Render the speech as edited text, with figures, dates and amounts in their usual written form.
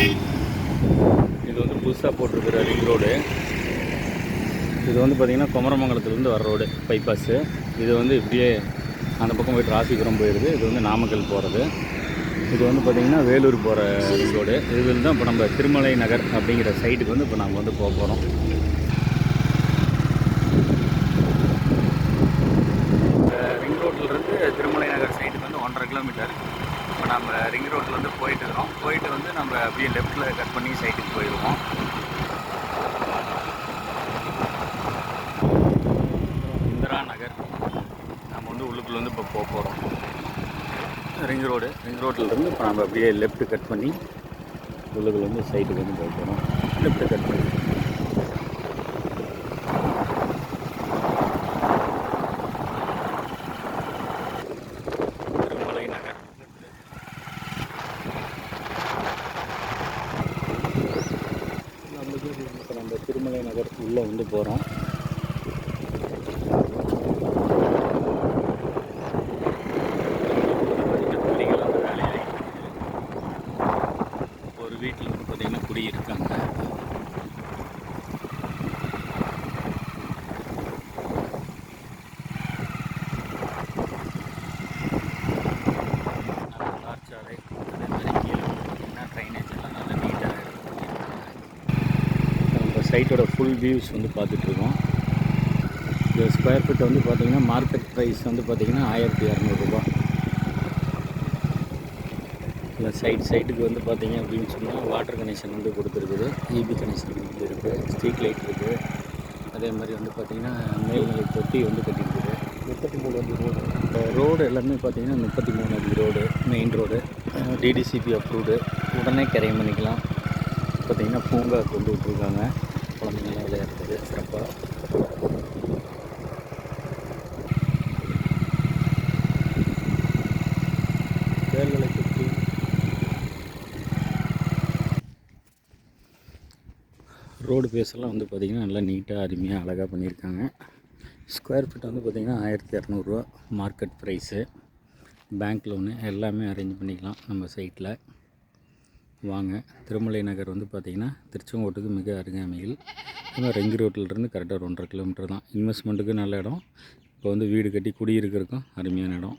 இது வந்து புதுசாக போட்டிருக்கிற ரிங் ரோடு. இது வந்து பார்த்திங்கன்னா குமரமங்கலத்துலேருந்து வர ரோடு பைபாஸு. இது வந்து இப்படியே அந்த பக்கம் போய்ட்டு ராசிபுரம் போயிடுது. இது வந்து நாமக்கல் போகிறது. இது வந்து பார்த்திங்கன்னா வேலூர் போகிற ரிங் ரோடு. இதில் தான் இப்போ நம்ம திருமலை நகர் அப்படிங்கிற சைட்டுக்கு வந்து இப்போ நம்ம வந்து போக போகிறோம். ரிங் ரோட்லேருந்து திருமலை நகர் சைட்டுக்கு வந்து 1.5 கிலோமீட்டர். இப்போ நம்ம ரிங் ரோட்டில் வந்து போயிட்டு இருக்கிறோம். போயிட்டு வந்து நம்ம அப்படியே லெஃப்ட்டில் கட் பண்ணி சைட்டுக்கு போயிடுவோம். இந்திரா நகர் நம்ம வந்து உள்ளுக்குள்ளே வந்து இப்போ போக போகிறோம். ரிங் ரோட்லேருந்து இப்போ நம்ம அப்படியே லெஃப்ட்டு கட் பண்ணி உள்ளுக்குள்ள வந்து சைட்டுக்கு வந்து போக போகிறோம். லெஃப்ட்டு கட் பண்ணி திருமலை நகர். இப்போ நம்ம திருமலை நகர் உள்ளே வந்து போகிறோம். ஒரு வீட்டில் வந்து பார்த்திங்கன்னா குடி இருக்காங்க. காற்றாலை அதே மாதிரி கீழே வந்து பார்த்திங்கன்னா ட்ரைனேஜ் எல்லாம் நல்லா நீட்டாக நம்ம சைட்டோட ஃபுல் வியூஸ் வந்து பார்த்துட்ருக்கோம். இந்த ஸ்கொயர் ஃபீட் வந்து பார்த்திங்கன்னா மார்க்கெட் ப்ரைஸ் வந்து பார்த்திங்கன்னா 1200 ரூபா. இல்லை சைட்டுக்கு வந்து பார்த்திங்க அப்படின்னு சொன்னால் வாட்டர் கனெக்ஷன் வந்து கொடுத்துருக்குது. இபி கனெக்ஷன் வந்து இருக்குது. ஸ்ட்ரீட் லைட் இருக்குது. அதே மாதிரி வந்து பார்த்திங்கன்னா மேல்நிலை தொட்டி வந்து கட்டியிருக்குது. 33 அடி ரோடு. ரோடு எல்லாமே பார்த்திங்கன்னா 33 அடி road, main road. DTCP approved. உடனே கரையம் பண்ணிக்கலாம். பார்த்திங்கன்னா பூங்கா கொண்டு விட்ருக்காங்க. குழந்தைங்களாம் விளையாடுறது சிறப்பாக. மேல்நிலை தொட்டி. ரோடு பேஸெல்லாம் வந்து பார்த்திங்கன்னா நல்லா நீட்டாக அருமையாக அழகாக பண்ணியிருக்காங்க. ஸ்கொயர் ஃபீட் வந்து பார்த்திங்கன்னா 1200 ரூபா மார்க்கெட் ப்ரைஸு. பேங்க் லோனு எல்லாமே அரேஞ்ச் பண்ணிக்கலாம் நம்ம சைட்டில். வாங்க. திருமலை நகர் வந்து பார்த்திங்கன்னா திருச்செங்கோட்டுக்கு மிக அருகாமையில். இன்னும் ரிங் ரோட்டிலிருந்து கரெக்டாக 1.5 கிலோமீட்டர் தான். இன்வெஸ்ட்மெண்ட்டுக்கு நல்ல இடம். இப்போ வந்து வீடு கட்டி குடியிருக்கிறதுக்கும் அருமையான இடம்.